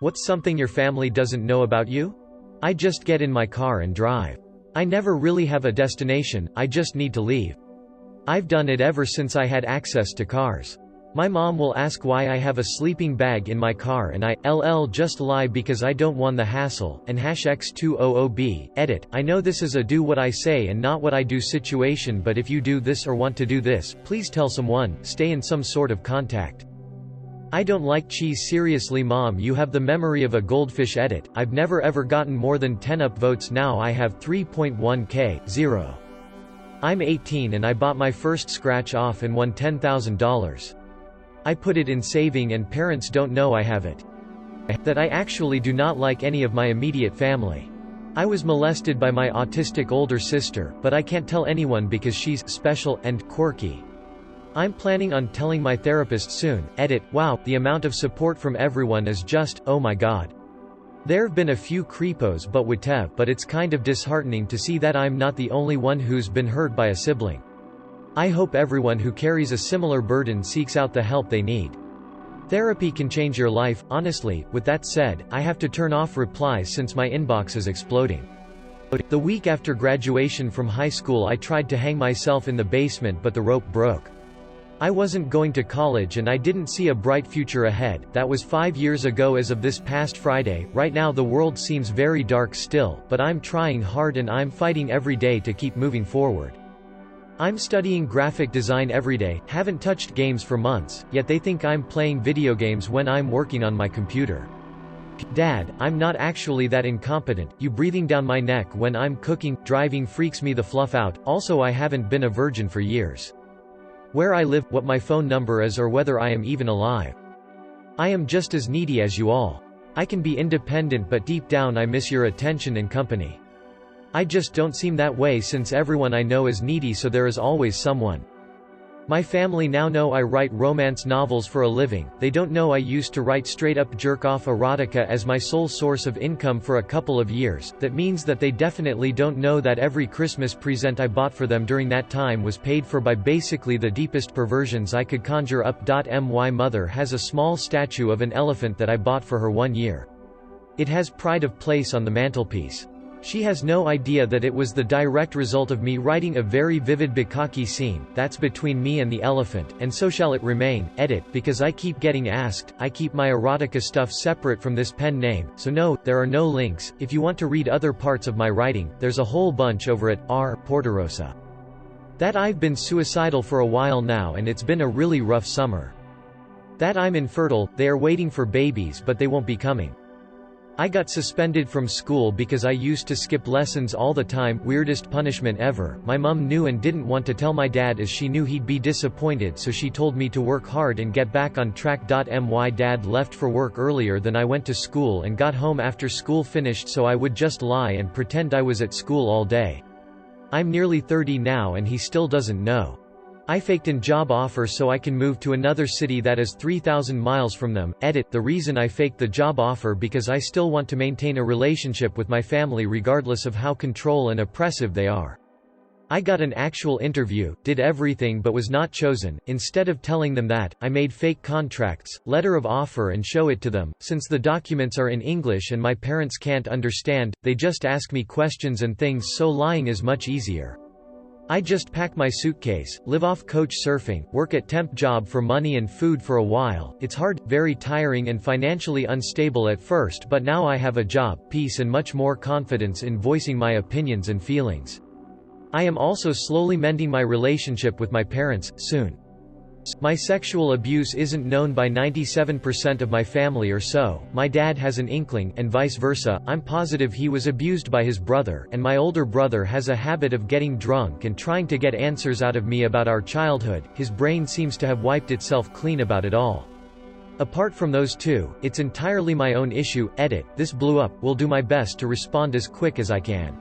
What's something your family doesn't know about you? I just get in my car and drive. I never really have a destination, I just need to leave. I've done it ever since I had access to cars. My mom will ask why I have a sleeping bag in my car and I just lie because I don't want the hassle, and #X200B, edit, I know this is a do what I say and not what I do situation, but if you do this or want to do this, please tell someone, stay in some sort of contact. I don't like cheese. Seriously mom, you have the memory of a goldfish. Edit, I've never ever gotten more than 10 upvotes. Now I have 3.1k, 0. I'm 18 and I bought my first scratch off and won $10,000. I put it in saving and parents don't know I have it. That I actually do not like any of my immediate family. I was molested by my autistic older sister, but I can't tell anyone because she's special and quirky. I'm planning on telling my therapist soon. Edit, wow, the amount of support from everyone is just, oh my god. There've been a few creepos but it's kind of disheartening to see that I'm not the only one who's been hurt by a sibling. I hope everyone who carries a similar burden seeks out the help they need. Therapy can change your life, honestly. With that said, I have to turn off replies since my inbox is exploding. The week after graduation from high school I tried to hang myself in the basement but the rope broke. I wasn't going to college and I didn't see a bright future ahead. That was 5 years ago as of this past Friday. Right now the world seems very dark still, but I'm trying hard and I'm fighting every day to keep moving forward. I'm studying graphic design every day, haven't touched games for months, yet they think I'm playing video games when I'm working on my computer. Dad, I'm not actually that incompetent. You breathing down my neck when I'm cooking, driving freaks me the fluff out. Also I haven't been a virgin for years. Where I live, what my phone number is, or whether I am even alive. I am just as needy as you all. I can be independent but deep down I miss your attention and company. I just don't seem that way since everyone I know is needy, so there is always someone. My family now know I write romance novels for a living. They don't know I used to write straight-up jerk-off erotica as my sole source of income for a couple of years. That means that they definitely don't know that every Christmas present I bought for them during that time was paid for by basically the deepest perversions I could conjure up. My mother has a small statue of an elephant that I bought for her 1 year. It has pride of place on the mantelpiece. She has no idea that it was the direct result of me writing a very vivid bukkake scene. That's between me and the elephant, and so shall it remain. Edit, because I keep getting asked, I keep my erotica stuff separate from this pen name, so no, there are no links. If you want to read other parts of my writing, there's a whole bunch over at R. Porterosa. That I've been suicidal for a while now and it's been a really rough summer. That I'm infertile, they are waiting for babies but they won't be coming. I got suspended from school because I used to skip lessons all the time. Weirdest punishment ever. My mum knew and didn't want to tell my dad as she knew he'd be disappointed, so she told me to work hard and get back on track. My dad left for work earlier than I went to school and got home after school finished, so I would just lie and pretend I was at school all day. I'm nearly 30 now and he still doesn't know. I faked a job offer so I can move to another city that is 3,000 miles from them. Edit, the reason I faked the job offer because I still want to maintain a relationship with my family regardless of how control and oppressive they are. I got an actual interview, did everything but was not chosen. Instead of telling them that, I made fake contracts, letter of offer and show it to them. Since the documents are in English and my parents can't understand, they just ask me questions and things, so lying is much easier. I just pack my suitcase, live off couch surfing, work at temp job for money and food for a while. It's hard, very tiring and financially unstable at first, but now I have a job, peace and much more confidence in voicing my opinions and feelings. I am also slowly mending my relationship with my parents, soon. My sexual abuse isn't known by 97% of my family or so. My dad has an inkling, and vice versa. I'm positive he was abused by his brother, and my older brother has a habit of getting drunk and trying to get answers out of me about our childhood. His brain seems to have wiped itself clean about it all. Apart from those two, it's entirely my own issue. Edit, this blew up. Will do my best to respond as quick as I can.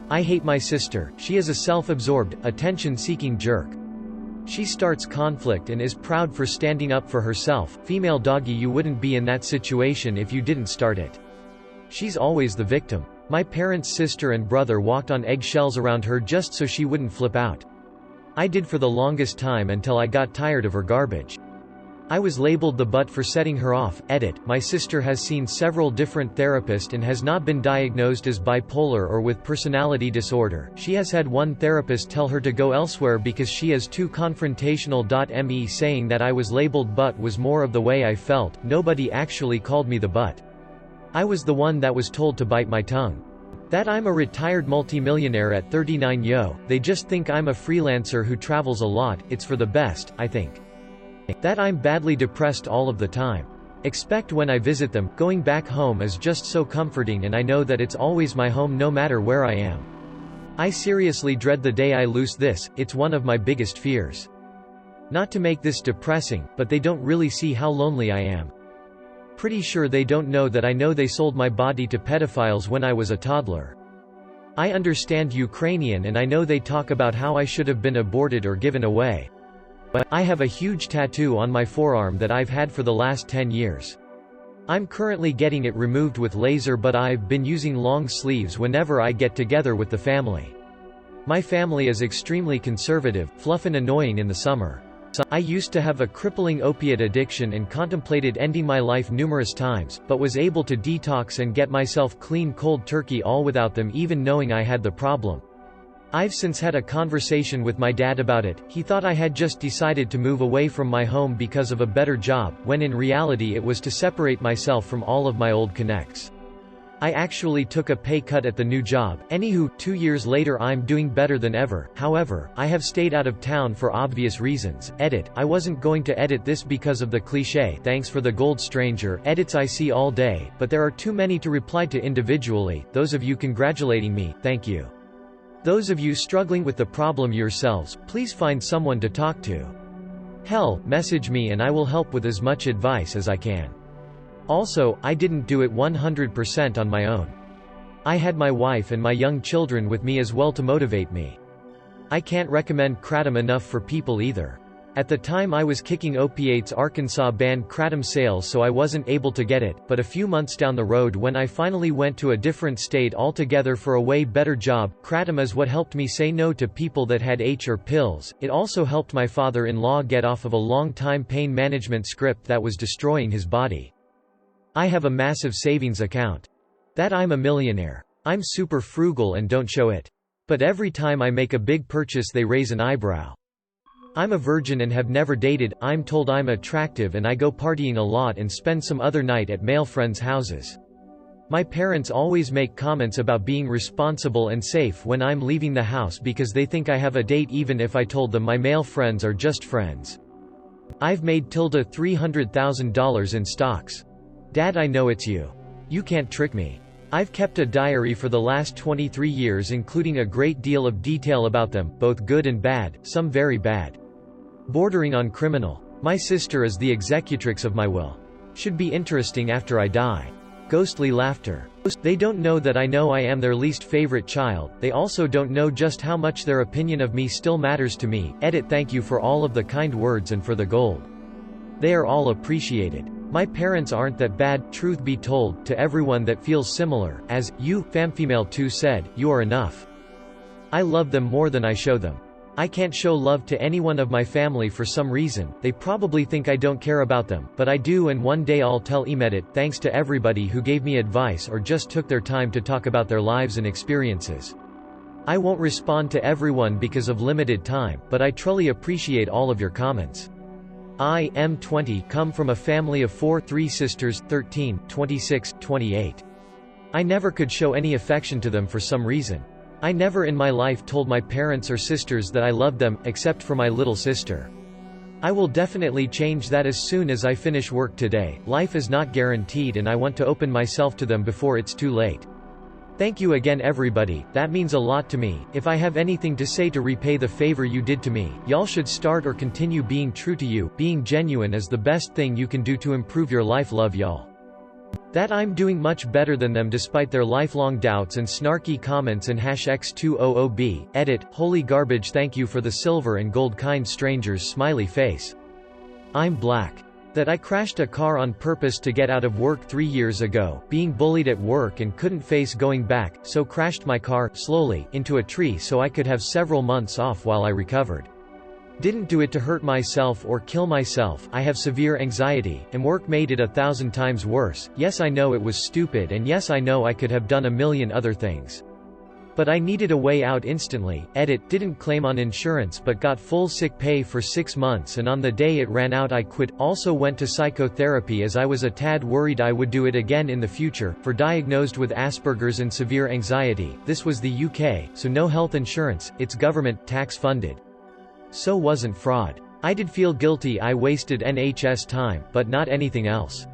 I hate my sister. She is a self-absorbed, attention-seeking jerk. She starts conflict and is proud for standing up for herself. Female doggy, you wouldn't be in that situation if you didn't start it. She's always the victim. My parents' sister and brother walked on eggshells around her just so she wouldn't flip out. I did for the longest time until I got tired of her garbage. I was labeled the butt for setting her off. Edit. My sister has seen several different therapists and has not been diagnosed as bipolar or with personality disorder. She has had one therapist tell her to go elsewhere because she is too confrontational. Me saying that I was labeled butt was more of the way I felt. Nobody actually called me the butt. I was the one that was told to bite my tongue. That I'm a retired multimillionaire at 39. Yo, they just think I'm a freelancer who travels a lot. It's for the best, I think. That I'm badly depressed all of the time. Expect when I visit them, going back home is just so comforting and I know that it's always my home no matter where I am. I seriously dread the day I lose this, it's one of my biggest fears. Not to make this depressing, but they don't really see how lonely I am. Pretty sure they don't know that I know they sold my body to pedophiles when I was a toddler. I understand Ukrainian and I know they talk about how I should have been aborted or given away. But I have a huge tattoo on my forearm that I've had for the last 10 years. I'm currently getting it removed with laser, but I've been using long sleeves whenever I get together with the family. My family is extremely conservative, fluff and annoying in the summer. I used to have a crippling opiate addiction and contemplated ending my life numerous times, but was able to detox and get myself clean cold turkey all without them even knowing I had the problem. I've since had a conversation with my dad about it. He thought I had just decided to move away from my home because of a better job, when in reality it was to separate myself from all of my old connects. I actually took a pay cut at the new job. Anywho, 2 years later I'm doing better than ever. However, I have stayed out of town for obvious reasons. Edit. I wasn't going to edit this because of the cliche "thanks for the gold stranger" edits I see all day, but there are too many to reply to individually. Those of you congratulating me, thank you. Those of you struggling with the problem yourselves, please find someone to talk to. Hell, message me and I will help with as much advice as I can. Also, I didn't do it 100% on my own. I had my wife and my young children with me as well to motivate me. I can't recommend kratom enough for people either. At the time I was kicking opiates. Arkansas banned kratom sales, so I wasn't able to get it, but a few months down the road when I finally went to a different state altogether for a way better job, kratom is what helped me say no to people that had H or pills. It also helped my father-in-law get off of a long-time pain management script that was destroying his body. I have a massive savings account. That I'm a millionaire. I'm super frugal and don't show it. But every time I make a big purchase they raise an eyebrow. I'm a virgin and have never dated. I'm told I'm attractive and I go partying a lot and spend some other night at male friends' houses. My parents always make comments about being responsible and safe when I'm leaving the house because they think I have a date even if I told them my male friends are just friends. I've made $300,000 in stocks. Dad, I know it's you. You can't trick me. I've kept a diary for the last 23 years including a great deal of detail about them, both good and bad, some very bad. Bordering on criminal. My sister is the executrix of my will. Should be interesting after I die. Ghostly laughter. They don't know that I know I am their least favorite child. They also don't know just how much their opinion of me still matters to me. Edit. Thank you for all of the kind words and for the gold. They are all appreciated. My parents aren't that bad, truth be told, to everyone that feels similar. As you, femfemale2 said, you are enough. I love them more than I show them. I can't show love to anyone of my family for some reason. They probably think I don't care about them, but I do, and one day I'll tell Emedit. Thanks to everybody who gave me advice or just took their time to talk about their lives and experiences. I won't respond to everyone because of limited time, but I truly appreciate all of your comments. I am 20, come from a family of 4, 3 sisters, 13, 26, 28. I never could show any affection to them for some reason. I never in my life told my parents or sisters that I loved them, except for my little sister. I will definitely change that as soon as I finish work today. Life is not guaranteed and I want to open myself to them before it's too late. Thank you again everybody, that means a lot to me. If I have anything to say to repay the favor you did to me, y'all should start or continue being true to you. Being genuine is the best thing you can do to improve your life. Love y'all. That I'm doing much better than them despite their lifelong doubts and snarky comments and #X200B. Edit. Holy garbage. Thank you for the silver and gold. Kind strangers. Smiley face. I'm black. That I crashed a car on purpose to get out of work 3 years ago, being bullied at work and couldn't face going back, so crashed my car, slowly, into a tree so I could have several months off while I recovered. Didn't do it to hurt myself or kill myself. I have severe anxiety, and work made it 1,000 times worse. Yes, I know it was stupid, and yes, I know I could have done a million other things. But I needed a way out instantly. Edit. Didn't claim on insurance but got full sick pay for 6 months, and on the day it ran out I quit. Also went to psychotherapy as I was a tad worried I would do it again in the future. For diagnosed with Asperger's and severe anxiety. This was the UK, so no health insurance, it's government, tax funded. So wasn't fraud. I did feel guilty I wasted NHS time, but not anything else.